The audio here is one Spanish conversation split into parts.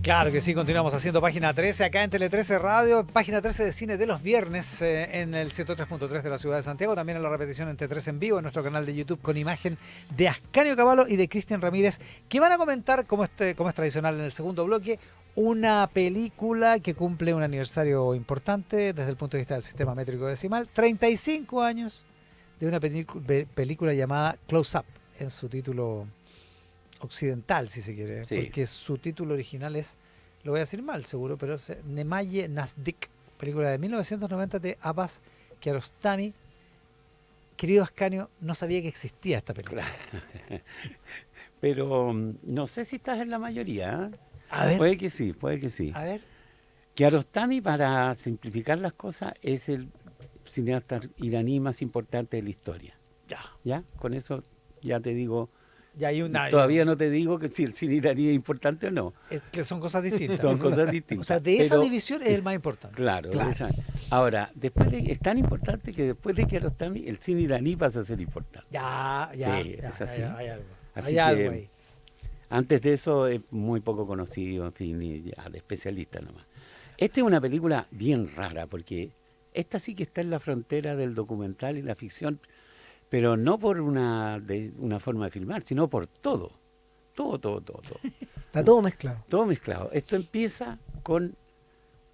Claro que sí, continuamos haciendo Página 13 acá en Tele 13 Radio, Página 13 de cine de los viernes en el 103.3 de la ciudad de Santiago, también en la repetición en T3 en vivo en nuestro canal de YouTube con imagen de Ascanio Cavallo y de Cristian Ramírez, que van a comentar, como es tradicional en el segundo bloque, una película que cumple un aniversario importante desde el punto de vista del sistema métrico decimal, 35 años de una película llamada Close Up, en su título occidental, si se quiere, Sí. porque su título original es, lo voy a decir mal seguro, pero es Nemaye Nazdik, película de 1990 de Abbas Kiarostami. Querido Ascanio, no sabía que existía esta película. Pero no sé si estás en la mayoría, ¿eh? A ver, Puede que sí, puede que sí. a ver. Kiarostami, para simplificar las cosas, es el cineasta iraní más importante de la historia. Ya, ¿Ya? Con eso ya te digo, ya hay una. todavía no te digo que si el cine iraní es importante o no. Es que son cosas distintas. Son cosas O distintas. sea, de esa pero, división es el más importante. Claro. Claro. Ahora, es tan importante que después de Kiarostami, el cine iraní pasa a ser importante. Ya, Sí, es así. hay algo. Así Hay que, algo ahí. Antes de eso es muy poco conocido, en fin, y ya, de especialista nomás. Esta es una película bien rara, porque esta sí que está en la frontera del documental y la ficción, pero no por una forma de filmar, sino por todo. Todo. Está todo mezclado. Todo mezclado. Esto empieza con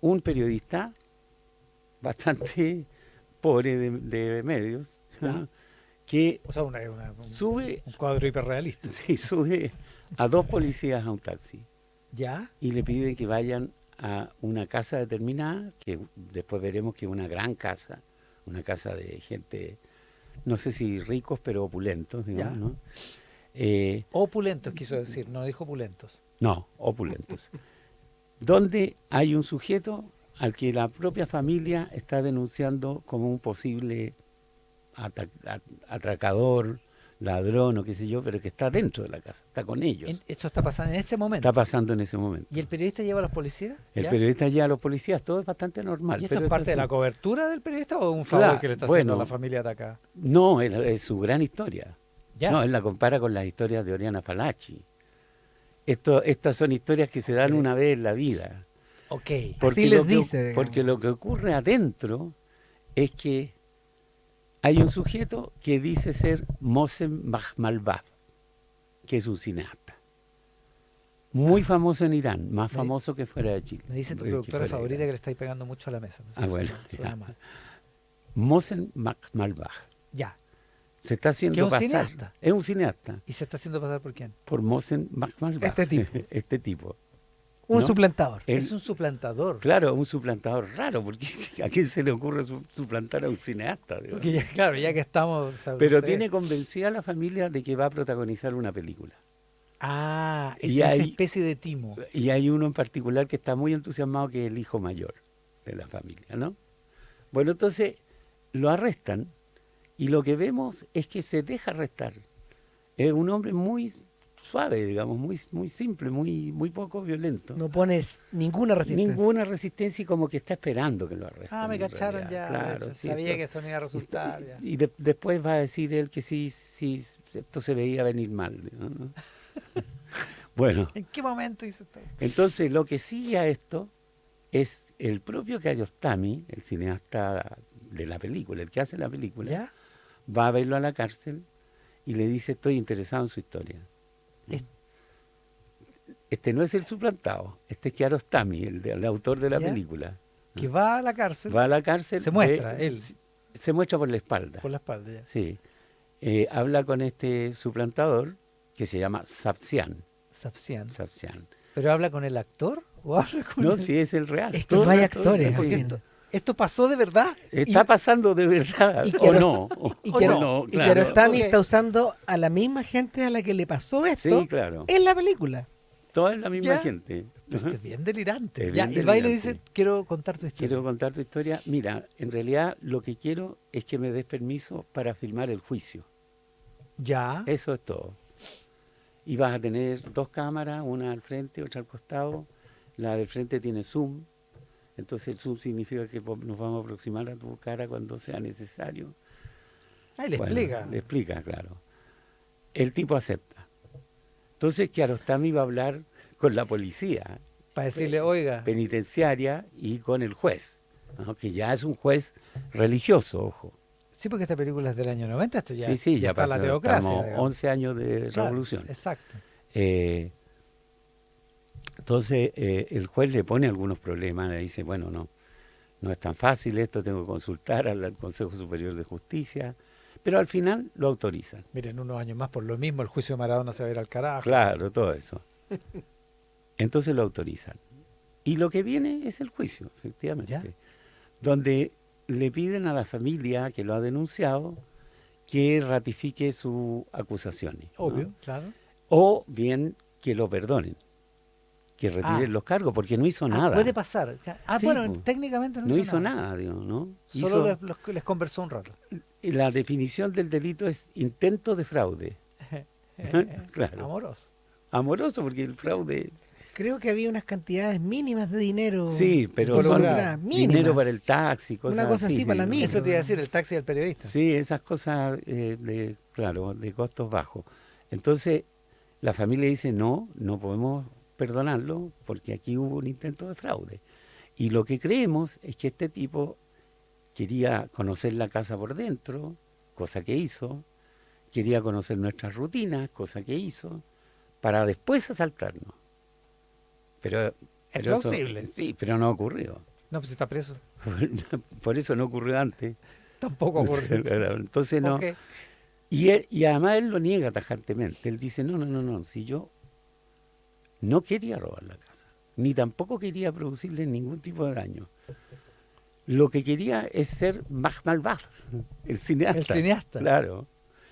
un periodista bastante pobre de medios, Ya. que O sea, un sube, cuadro hiperrealista. sí, sube a dos policías a un taxi ¿Ya? y le pide que vayan a una casa determinada, que después veremos que es una gran casa, una casa de gente, no sé si ricos, pero opulentos, digamos, Ya. ¿no? Opulentos quiso decir, no dijo opulentos. No, opulentos. Donde hay un sujeto al que la propia familia está denunciando como un posible atracador, ladrón o qué sé yo, pero que está dentro de la casa, está con ellos. Esto está pasando en este momento. Está pasando en ese momento. ¿Y el periodista lleva a los policías? El ¿Ya? periodista lleva a los policías, todo es bastante normal. ¿Y esto pero es parte eso de la sí. cobertura del periodista o un favor Claro, que le está haciendo a bueno. la familia atacada? No, es su gran historia. ¿Ya? No, él la compara con las historias de Oriana Fallaci. Estas son historias que se dan una vez en la vida. Ok. Así les dice, digamos. Porque lo que ocurre adentro es que hay un sujeto que dice ser Mohsen Makhmalbaf, que es un cineasta. Muy famoso en Irán, más famoso que fuera de Chile. Me dice tu que productora fuera de favorita que Irán. le estáis pegando mucho a la mesa. No sé Ah, si bueno, suena ya. mal. Mohsen Makhmalbaf. Ya. Se está haciendo ¿Que es un pasar. cineasta? Es un cineasta. ¿Y se está haciendo pasar por quién? Por Mohsen Makhmalbaf. Este tipo. Este tipo. Un ¿No? suplantador. Él- Es un suplantador. Claro, un suplantador raro, porque ¿a quién se le ocurre suplantar a un cineasta? Digo? Porque ya, claro, ya que estamos... o sea, Pero no sé. tiene convencida a la familia de que va a protagonizar una película. Ah, es Y esa hay- especie de timo. Y hay uno en particular que está muy entusiasmado, que es el hijo mayor de la familia, ¿no? Bueno, entonces lo arrestan y lo que vemos es que se deja arrestar. Es un hombre muy suave, digamos, muy simple, muy poco violento. No pones ninguna resistencia. Ninguna resistencia y como que está esperando que lo arresten. Ah, me en cacharon realidad. ya. Claro, sí, Sabía esto- que eso no iba a resultar. ya. Y después va a decir él que sí, esto se veía venir mal. ¿No? Bueno, ¿En qué momento hizo esto? entonces lo que sigue a esto es el propio Kiarostami, el cineasta de la película, el que hace la película, ¿Ya? va a verlo a la cárcel y le dice: estoy interesado en su historia. Es- Este no es el suplantado, este es Kiarostami, el autor de la ¿Ya? película. Que va a la cárcel Va a la cárcel. Se muestra, él. Se muestra por la espalda. por la espalda. Ya. Sí. Habla con este suplantador que se llama Sapsian. Sapsian. Pero habla con el actor o habla con no, el... sí, es el real. Es que Todo no hay el actor, actores, sí. Porque entiendo. esto pasó de verdad. Está pasando de verdad, y o Kiaro- no. Y o Kiaro- no, y claro. Kiarostami Ok. está usando a la misma gente a la que le pasó esto Sí, claro. en la película. Toda es la misma Ya. gente. Esto es bien delirante. Es Ya, bien y va y le delirante. dice, quiero contar tu historia. Quiero contar tu historia. Mira, en realidad lo que quiero es que me des permiso para filmar el juicio. Ya. Eso es todo. Y vas a tener dos cámaras, una al frente, otra al costado. La del frente tiene zoom. Entonces el zoom significa que nos vamos a aproximar a tu cara cuando sea necesario. Ahí le Bueno, explica. Le explica, claro. El tipo acepta. Entonces Kiarostami va a hablar con la policía Para decirle, oiga, penitenciaria y con el juez, ¿no? Que ya es un juez religioso, ojo. sí, porque esta película es del año 90, esto ya, Sí, ya ya está pasó, la teocracia. estamos Digamos. 11 años de Claro, revolución. exacto. Eh, entonces el juez le pone algunos problemas, le dice, bueno, no es tan fácil esto, tengo que consultar al Consejo Superior de Justicia, pero al final lo autorizan. Miren, unos años más por lo mismo, el juicio de Maradona se va a ir al carajo. Claro, todo eso. Entonces lo autorizan. Y lo que viene es el juicio, efectivamente, ¿Ya? donde le piden a la familia que lo ha denunciado que ratifique sus acusaciones, ¿no? Obvio, claro. O bien que lo perdonen, que retiren Ah. los cargos, porque no hizo Ah, nada. puede pasar. Ah, Sí, bueno, pues. técnicamente no, No hizo nada, digo, ¿no? Solo Hizo- les conversó un rato. La definición del delito es intento de fraude. Claro. Amoroso. Amoroso, porque el fraude... Creo que había unas cantidades mínimas de dinero. Sí, pero son involucrado. mínimas. dinero para el taxi, cosas Una cosa así para la ¿no? micro. Eso te iba a decir, el taxi del periodista. Sí, esas cosas, claro, de costos bajos. Entonces, la familia dice, no podemos perdonarlo porque aquí hubo un intento de fraude. Y lo que creemos es que este tipo quería conocer la casa por dentro, cosa que hizo, quería conocer nuestras rutinas, cosa que hizo, para después asaltarnos. Pero Es eso- plausible. sí, pero no ocurrió. No, pues está preso. Por eso no ocurrió antes. Tampoco ocurrió. Claro, entonces no. Ok. Y además él lo niega tajantemente. Él dice, no, si yo no quería robar la casa, ni tampoco quería producirle ningún tipo de daño. Lo que quería es ser más malvado, el cineasta. El cineasta. Claro.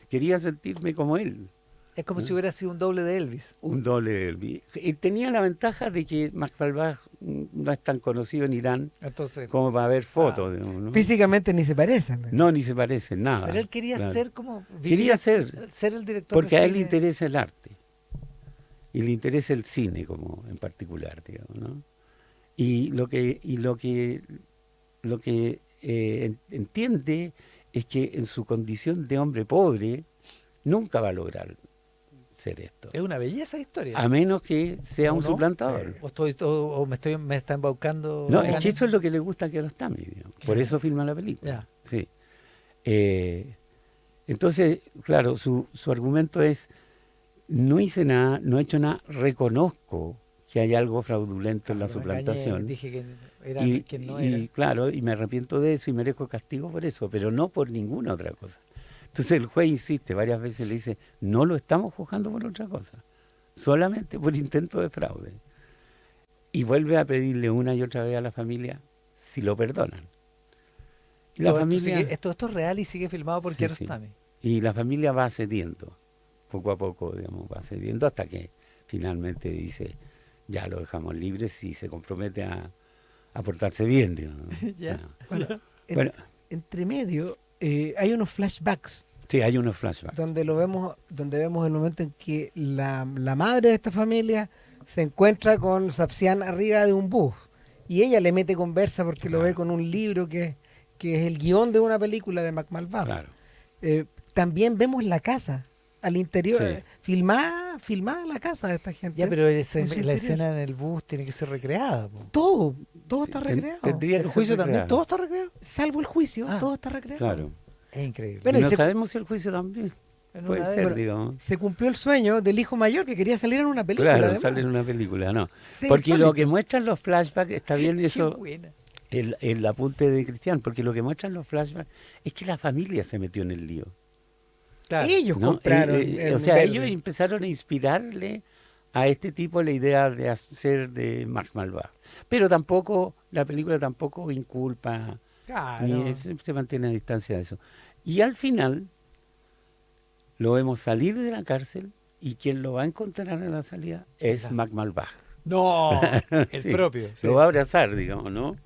Quería sentirme como él, Es como si hubiera sido un doble de Elvis. un doble de él. Y tenía la ventaja de que Max Malvach no es tan conocido en Irán Entonces, como para ver fotos. ¿No? Físicamente ni se parecen. No, ni se parecen, nada. pero él quería Claro. ser como... Quería ser, el director porque de a él le cine. interesa el arte. Y le interesa el cine como en particular, digamos, ¿no? Y lo que entiende es que en su condición de hombre pobre nunca va a lograr ser esto. Es una belleza de historia. A menos que sea ¿O un no? suplantador. O me está embaucando. No, es Ganem. que eso es lo que le gusta a Kiarostami, digamos. Por Claro. eso filma la película. Ya. Sí. Entonces, claro, su argumento es, no hice nada, no he hecho nada, reconozco que hay algo fraudulento en la Me engañé, suplantación. dije que era Y, quien no y, era. claro, y me arrepiento de eso y merezco castigo por eso, pero no por ninguna otra cosa. Entonces el juez insiste varias veces, le dice, no lo estamos juzgando por otra cosa, solamente por intento de fraude. Y vuelve a pedirle una y otra vez a la familia si lo perdonan. Y la Todo familia, esto es real y sigue filmado por Sí, Kiarostami. y la familia va cediendo, poco a poco, digamos, va cediendo hasta que finalmente dice, ya lo dejamos libre si se compromete a portarse bien, digamos, ¿no? Ya. Bueno, Bueno, entre medio hay unos flashbacks sí, hay unos flashbacks. donde vemos el momento en que la madre de esta familia se encuentra con Sapsian arriba de un bus y ella le mete conversa porque lo ve con un libro que es el guión de una película de Mac Malvach. Claro. También vemos la casa al interior, Sí. filmada la casa de esta gente. Ya, pero En su la interior. escena en el bus tiene que ser recreada. Po. Todo está recreado. Tendría El que ser juicio también, recreado. todo está recreado. Salvo el juicio, Ah, todo está recreado. Claro. Es increíble. Bueno, y y no se- sabemos si el juicio también En puede una de ser, esas. digamos. Se cumplió el sueño del hijo mayor que quería salir en una película. Claro, además. sale en una película, no. Sí, Porque lo insólito. que muestran los flashbacks, está bien Qué eso, buena. el apunte de Cristian, porque lo que muestran los flashbacks es que la familia se metió en el lío. Claro. Ellos ¿no? compraron. O sea, ellos empezaron a inspirarle a este tipo la idea de hacer de Max Malvach. Pero tampoco, la película tampoco inculpa, Claro. ni se mantiene a distancia de eso. Y al final lo vemos salir de la cárcel y quien lo va a encontrar en la salida es Claro. Mac Malvach. No, el Sí, propio. sí. Lo va a abrazar, digamos, ¿no?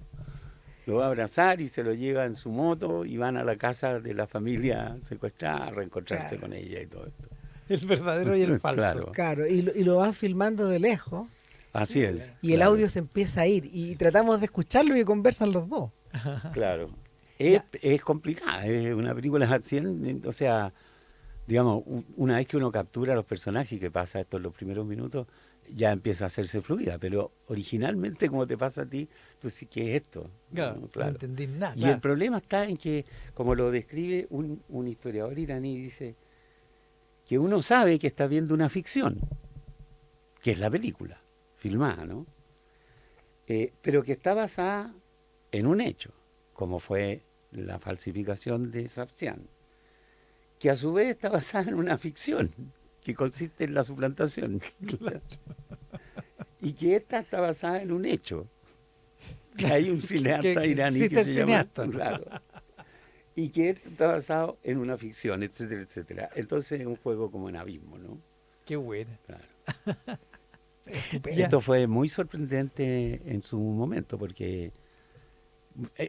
Lo va a abrazar y se lo lleva en su moto y van a la casa de la familia secuestrada a reencontrarse Claro. con ella y todo esto. El verdadero y el falso. Claro. Claro, y lo van filmando de lejos Así es. y el claro, audio se empieza a ir y tratamos de escucharlo y conversan los dos. Claro. Es complicada, es una película de acción, o sea, digamos, una vez que uno captura a los personajes, que pasa esto en los primeros minutos, ya empieza a hacerse fluida, pero originalmente, como te pasa a ti, tú dices, ¿qué es esto? Claro, No, no entendí nada. Y Claro. el problema está en que, como lo describe un historiador iraní, dice que uno sabe que está viendo una ficción, que es la película, filmada, ¿no? Pero que está basada en un hecho, como fue la falsificación de Sabzian, que a su vez está basada en una ficción, que consiste en la suplantación. Y que esta está basada en un hecho, que hay un cineasta que iraní existe que el se cineasta. llama, claro, y que esto está basado en una ficción, etcétera, etcétera. Entonces es un juego como en abismo, ¿no? Qué buena. Claro. Estupendo. Ya. Esto fue muy sorprendente en su momento, porque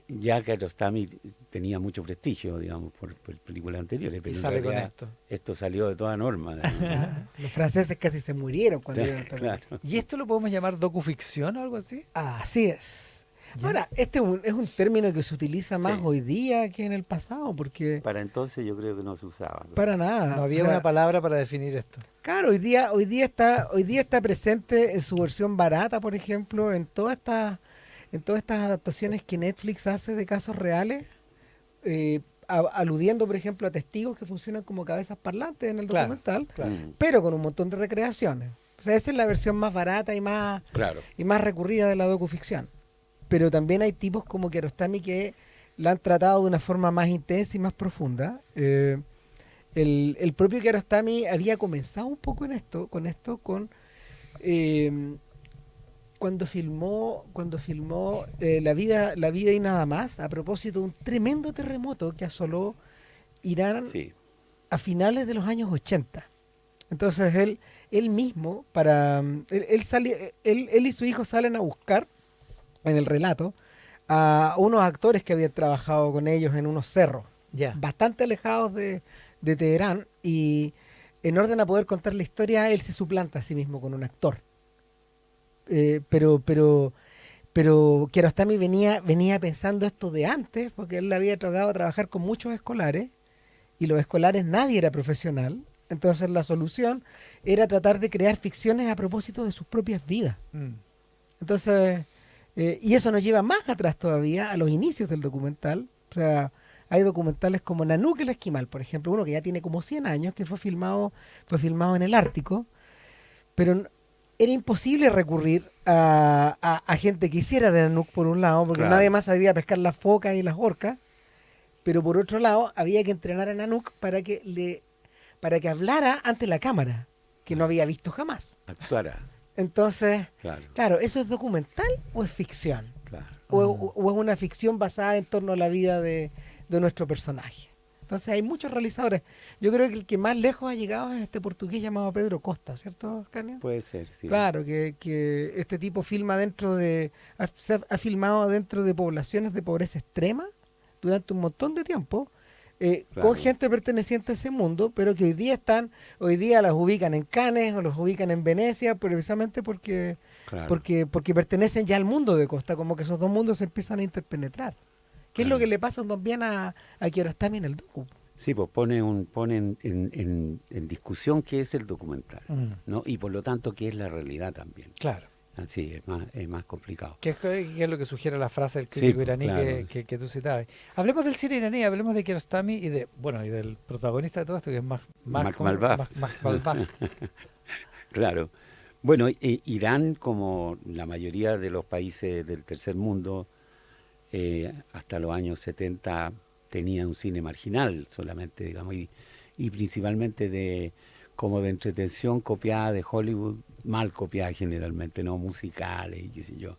ya Kiarostami tenía mucho prestigio, digamos, por películas anteriores, Y pero en sale con realidad esto. salió de toda norma. Ah, los franceses casi se murieron cuando vieron esta película. Claro. ¿Y esto lo podemos llamar docuficción o algo así? Así es. Ya. Ahora, este es un término que se utiliza más Sí. hoy día que en el pasado, porque Para entonces yo creo que no se usaba. para nada. No había O sea, una palabra para definir esto. claro, hoy día está presente en su versión barata, por ejemplo, en todas estas adaptaciones que Netflix hace de casos reales, aludiendo, por ejemplo, a testigos que funcionan como cabezas parlantes en el Claro. documental, Claro. pero con un montón de recreaciones. O sea, esa es la versión más barata y más Claro. recurrida de la docuficción. Pero también hay tipos como Kiarostami que la han tratado de una forma más intensa y más profunda. El propio Kiarostami había comenzado un poco con esto, eh, cuando filmó la vida y nada más, a propósito de un tremendo terremoto que asoló Irán Sí. a finales de los años 80. Entonces él mismo, él y su hijo salen a buscar en el relato a unos actores que habían trabajado con ellos en unos cerros Ya. bastante alejados de Teherán, y en orden a poder contar la historia, él se suplanta a sí mismo con un actor. Pero Kiarostami venía pensando esto de antes, porque él le había tocado trabajar con muchos escolares, y los escolares nadie era profesional. Entonces la solución era tratar de crear ficciones a propósito de sus propias vidas. Mm. Entonces, y eso nos lleva más atrás todavía, a los inicios del documental. O sea, hay documentales como Nanook el Esquimal, por ejemplo, uno que ya tiene como 100 años, que fue filmado en el Ártico, pero era imposible recurrir a gente que hiciera de Nanook por un lado, porque Claro. nadie más sabía pescar las focas y las orcas, pero por otro lado había que entrenar a Nanook para que hablara ante la cámara, que no había visto jamás. Actuara. Entonces, Claro. claro, ¿eso es documental o es ficción? Claro. O es una ficción basada en torno a la vida de nuestro personaje? Entonces hay muchos realizadores. Yo creo que el que más lejos ha llegado es este portugués llamado Pedro Costa, ¿cierto, Ascanio? Puede ser, sí. Claro, que este tipo filma ha filmado dentro de poblaciones de pobreza extrema durante un montón de tiempo, Claro. con gente perteneciente a ese mundo, pero que hoy día las ubican en Cannes o los ubican en Venecia, precisamente porque Claro. porque pertenecen ya al mundo de Costa, como que esos dos mundos se empiezan a interpenetrar. ¿Qué es lo Claro. que le pasa también a Kiarostami en el docu? Sí, pues pone en discusión qué es el documental, Mm. ¿no? Y por lo tanto qué es la realidad también. Claro. Así es más complicado. ¿Qué es lo que sugiere la frase del crítico pues, iraní claro. que tú citabas? Hablemos del cine iraní, hablemos de Kiarostami y del protagonista de todo esto, que es Mark ¿cómo se- Malbaf. Mark Malbaf. Claro. Bueno, Irán, como la mayoría de los países del tercer mundo, hasta los años 70 tenía un cine marginal solamente, digamos, y principalmente como de entretención copiada de Hollywood, mal copiada generalmente, no musicales y qué sé yo.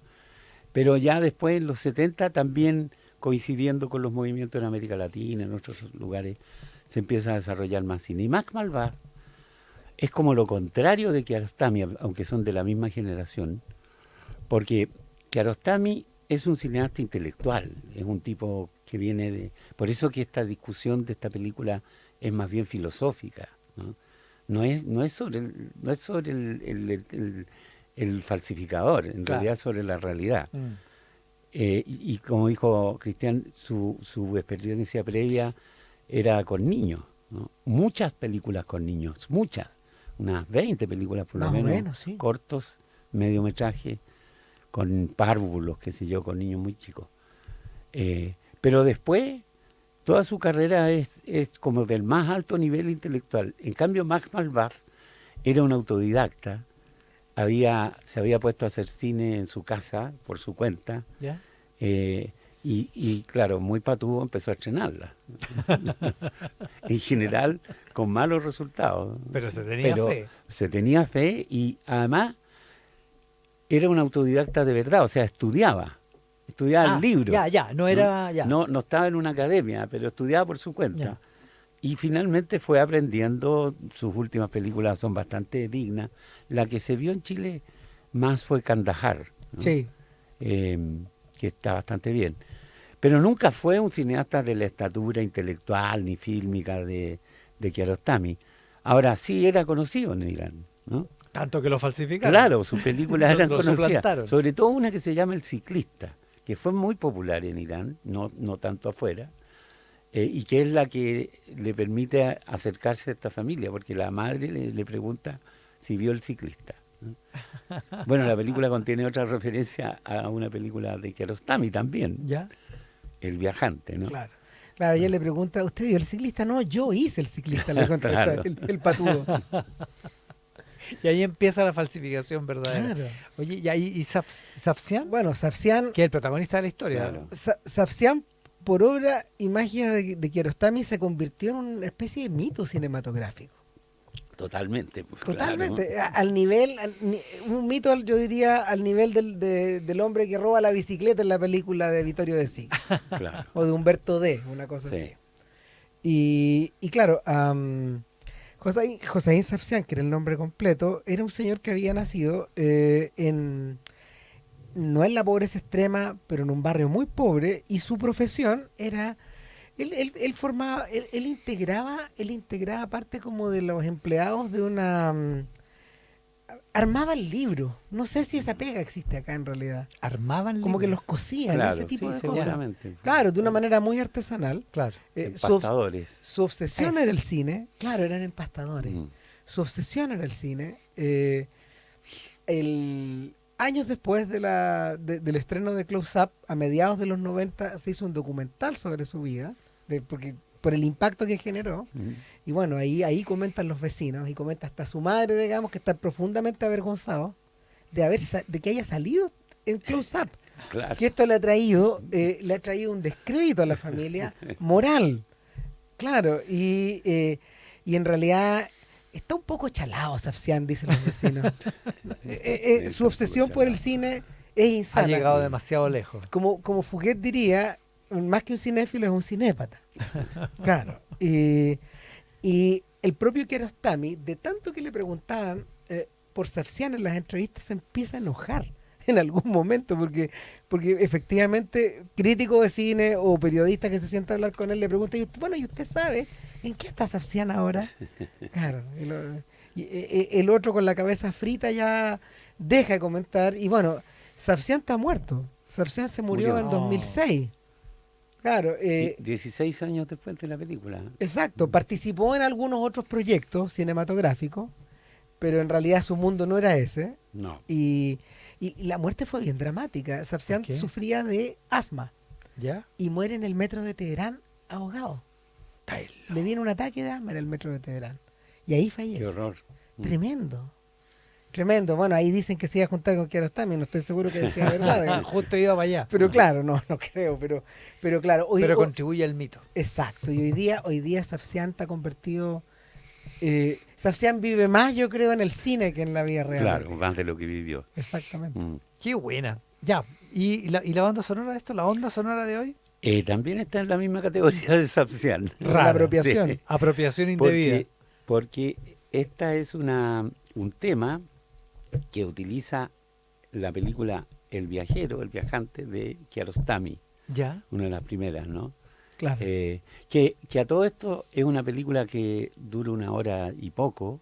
Pero ya después, en los 70, también coincidiendo con los movimientos en América Latina, en otros lugares, se empieza a desarrollar más cine. Y Mark Malbaf es como lo contrario de Kiarostami, aunque son de la misma generación, porque Kiarostami es un cineasta intelectual, es un tipo que viene de... Por eso que esta discusión de esta película es más bien filosófica, ¿no? No es sobre el falsificador, en Claro. realidad es sobre la realidad. Mm. Y como dijo Cristian, su experiencia previa era con niños, ¿no? Muchas películas con niños, muchas, unas 20 películas por lo Más o menos, menos, sí. cortos, mediometraje, con párvulos, qué sé yo, con niños muy chicos. Pero después, toda su carrera es como del más alto nivel intelectual. En cambio, Max Malbaf era un autodidacta, se había puesto a hacer cine en su casa, por su cuenta, ¿Ya? y claro, muy patudo empezó a estrenarla. En general, con malos resultados. Pero se tenía Pero fe. se tenía fe y además era un autodidacta de verdad, o sea, estudiaba libros. Ya, no era, ya. No estaba en una academia, pero estudiaba por su cuenta. Ya. Y finalmente fue aprendiendo, sus últimas películas son bastante dignas. La que se vio en Chile más fue Kandahar, ¿no? Sí. Que está bastante bien. Pero nunca fue un cineasta de la estatura intelectual ni fílmica de Kiarostami. Ahora sí era conocido en Irán, ¿no? Tanto que lo falsificaron. Claro, sus películas eran Lo conocidas. suplantaron. Sobre todo una que se llama El ciclista, que fue muy popular en Irán, no tanto afuera, y que es la que le permite acercarse a esta familia, porque la madre le pregunta si vio El ciclista, ¿no? Bueno, la película contiene otra referencia a una película de Kiarostami también, ¿Ya? El viajante, ¿no? Claro. Claro, ella le pregunta, ¿usted vio el ciclista? No, yo hice el ciclista, le contesta Claro. el patudo. Y ahí empieza la falsificación verdadera. Claro. Oye, ¿y ahí Sapsian? Bueno, Sapsian, Que es el protagonista de la historia. Claro. Sapsian, por obra y magia de Kiarostami, se convirtió en una especie de mito cinematográfico. Totalmente. Pues, Totalmente. claro. Al nivel, un mito, yo diría, al nivel del hombre que roba la bicicleta en la película de Vittorio De Sica. Claro. O de Humberto D., una cosa Sí. así. Y claro, Hossein Sapsian, que era el nombre completo, era un señor que había nacido no en la pobreza extrema, pero en un barrio muy pobre, y su profesión era, él integraba parte como de los empleados de armaba el libro. No sé si esa pega existe acá en realidad. Armaban Como que libros. los cosían, Claro, ese tipo sí, de cosas. seguramente. Claro, de una manera muy artesanal. Claro. Empastadores. Su obsesión Eso. era el cine. Claro, eran empastadores. Mm. Su obsesión era el cine. Años después del estreno de Close Up, a mediados de los 90, se hizo un documental sobre su vida, por el impacto que generó. Mm. Y bueno, ahí comentan los vecinos, y comenta hasta su madre, digamos, que está profundamente avergonzado de que haya salido en Close Up. Claro. Que esto le ha traído un descrédito a la familia moral. Claro, y en realidad está un poco chalado Sapsian, dicen los vecinos. Su obsesión por el cine es Ha insana. llegado demasiado lejos. Como Fouquet diría, más que un cinéfilo es un cinépata. Claro. Y el propio Kiarostami, de tanto que le preguntaban por Sapsian en las entrevistas, se empieza a enojar en algún momento, porque efectivamente críticos de cine o periodistas que se sientan a hablar con él le preguntan, ¿y usted sabe en qué está Sapsian ahora? Claro. El otro con la cabeza frita ya deja de comentar, y bueno, Sapsian está muerto. Sapsian se murió Murió. en 2006. Claro. 16 años después de la película. Exacto, participó en algunos otros proyectos cinematográficos, pero en realidad su mundo no era ese. No. Y la muerte fue bien dramática. Sapsian ¿Por qué? sufría de asma ¿Ya? y muere en el metro de Teherán ahogado. Le viene un ataque de asma en el metro de Teherán. Y ahí fallece. Qué horror. Tremendo. Tremendo. Bueno, ahí dicen que se iba a juntar con Kiarostami, no estoy seguro que decía verdad. digamos. Justo iba para allá. Pero claro, no creo, pero claro. Pero contribuye al mito. Exacto, y hoy día Sapsian está convertido... Sapsian vive más, yo creo, en el cine que en la vida real. Claro, más de lo que vivió. Exactamente. Mm. Qué buena. Ya. ¿Y la banda sonora de esto? ¿La onda sonora de hoy? También está en la misma categoría de Sapsian. La apropiación. Sí. Apropiación indebida. Porque esta es un tema que utiliza la película El viajero, el viajante de Kiarostami, ¿Ya? una de las primeras, ¿no? Claro. Que a todo esto es una película que dura 1 hora y poco,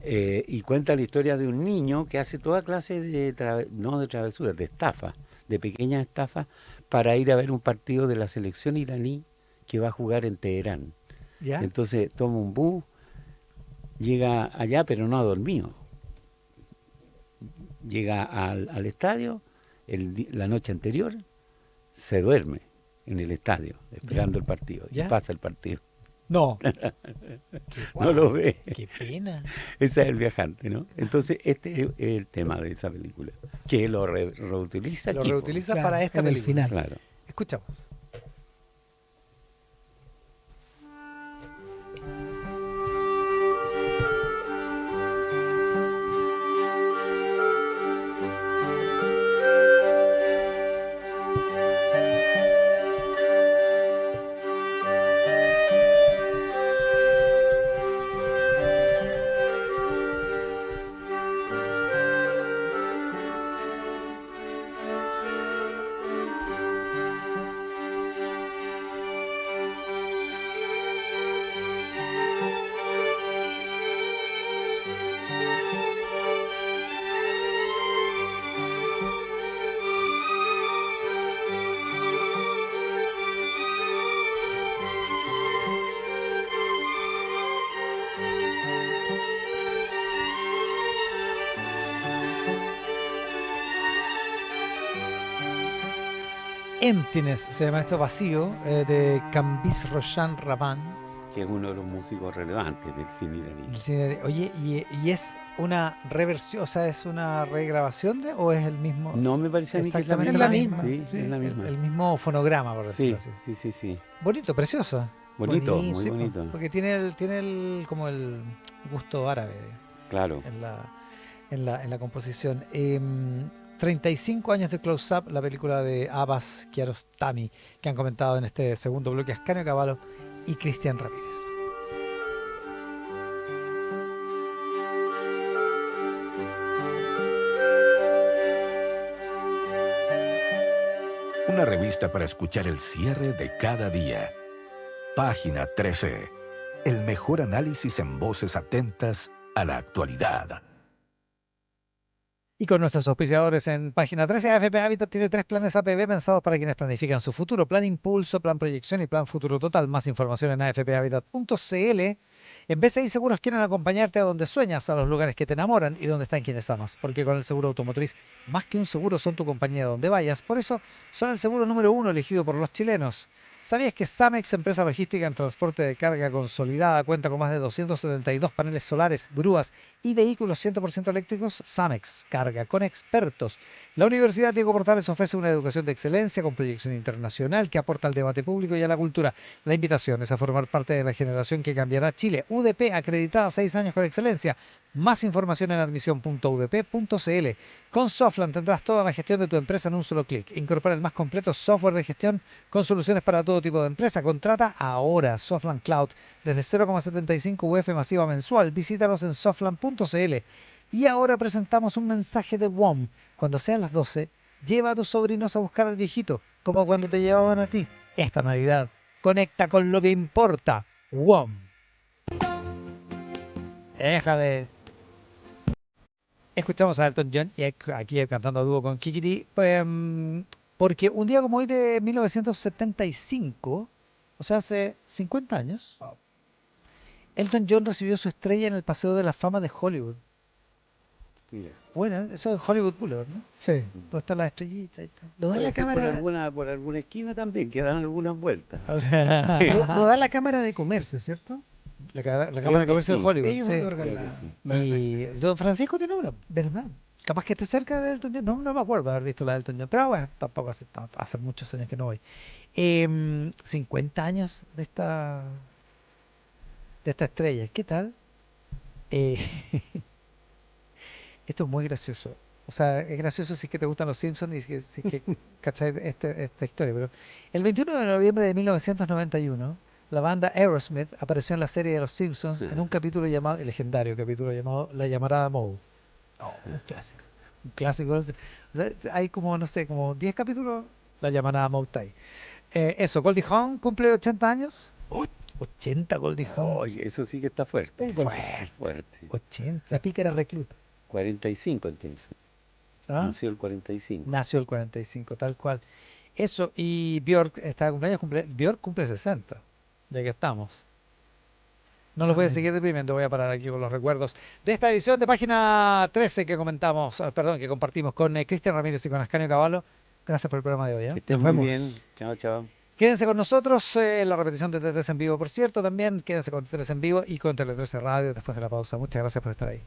y cuenta la historia de un niño que hace toda clase no de travesuras, de estafas, de pequeñas estafas, para ir a ver un partido de la selección iraní que va a jugar en Teherán. ¿Ya? Entonces toma un bus, llega allá, pero no ha dormido. Llega al estadio la noche anterior, se duerme en el estadio, esperando el partido. ¿Ya? Y pasa el partido. No. No lo ve. Qué pena. Ese es el viajante, ¿no? Entonces, este es el tema de esa película. Que lo reutiliza Lo aquí, po. reutiliza Claro, para esta en el película. final. Claro. Escuchamos. Emptiness se llama esto, vacío, de Kambiz Roshan Ravan. Que es uno de los músicos relevantes del cine iraní. Oye, y es una reversión, o sea, ¿es una regrabación de o es el mismo? No me parece a mí que es Exactamente la misma. misma. Sí, es la misma. El mismo fonograma, por Sí, decirlo así. sí. Bonito, precioso. Bonito, muy Buenísimo, bonito. Porque tiene el como el gusto árabe Claro. en la composición. 35 años de Close Up, la película de Abbas Kiarostami, que han comentado en este segundo bloque Ascanio Cavallo y Cristian Ramírez. Una revista para escuchar el cierre de cada día. Página 13. El mejor análisis en voces atentas a la actualidad. Y con nuestros auspiciadores en página 13, AFP Habitat tiene 3 planes APB pensados para quienes planifican su futuro: Plan Impulso, Plan Proyección y Plan Futuro Total. Más información en afphabitat.cl. En BCI Seguros quieren acompañarte a donde sueñas, a los lugares que te enamoran y donde están quienes amas. Porque con el seguro automotriz, más que un seguro, son tu compañía donde vayas. Por eso, son el seguro número 1 elegido por los chilenos. ¿Sabías que Samex, empresa logística en transporte de carga consolidada, cuenta con más de 272 paneles solares, grúas y vehículos 100% eléctricos? Samex, carga con expertos. La Universidad Diego Portales ofrece una educación de excelencia con proyección internacional que aporta al debate público y a la cultura. La invitación es a formar parte de la generación que cambiará Chile. UDP, acreditada 6 años con excelencia. Más información en admisión.udp.cl. Con Softland tendrás toda la gestión de tu empresa en un solo clic. Incorpora el más completo software de gestión con soluciones para todo tipo de empresa. Contrata ahora Softland Cloud desde 0,75 UF masiva mensual. Visítalos en softland.cl. Y ahora presentamos un mensaje de WOM. Cuando sean las 12, lleva a tus sobrinos a buscar al viejito, como cuando te llevaban a ti. Esta Navidad, conecta con lo que importa. WOM. Deja de... Escuchamos a Elton John y aquí cantando a dúo con Kikiti, porque un día como hoy de 1975, o sea, hace 50 años, Elton John recibió su estrella en el Paseo de la Fama de Hollywood. Mira. Bueno, eso es Hollywood Boulevard, ¿no? Sí. ¿Dónde están las estrellitas y tal? ¿Lo da Puede la ser cámara? por alguna esquina también, que dan algunas vueltas. Lo da la Cámara de Comercio, ¿cierto? La Cámara de Comercio de sí. Hollywood, Ellos sí. otorgan creo la... que Y Don Francisco tiene una. ¿Verdad? Capaz que esté cerca de Elton John. No me acuerdo haber visto la de Elton John. Pero bueno, tampoco hace muchos años que no voy. 50 años de esta estrella. ¿Qué tal? Eh, esto es muy gracioso. O sea, es gracioso si es que te gustan los Simpsons y si es que cachai esta historia. Pero el 21 de noviembre de 1991, la banda Aerosmith apareció en la serie de los Simpsons en un capítulo llamado, el legendario capítulo llamado La Llamarada Moe. Un clásico. Un clásico. O sea, hay como, no sé, como 10 capítulos, La Llamarada Moe está ahí. Eso, Goldie Hawn cumple 80 años. 80 Goldie Hawn. Oye, eso sí que está fuerte. Fuerte. Fuerte. 80. La pícara recluta. 45 entonces. ¿Ah? Nació el 45. Nació el 45, tal cual. Eso, y Björk está de cumpleaños, Björk cumple 60, ya que estamos. No los voy a seguir deprimiendo, voy a parar aquí con los recuerdos de esta edición de Página 13 que que compartimos con Cristian Ramírez y con Ascanio Cavallo. Gracias por el programa de hoy. Que estés muy bien. Chao, chao. Quédense con nosotros en la repetición de Tele 13 en vivo, por cierto, también quédense con Tele 13 en vivo y con Tele 13 Radio después de la pausa. Muchas gracias por estar ahí.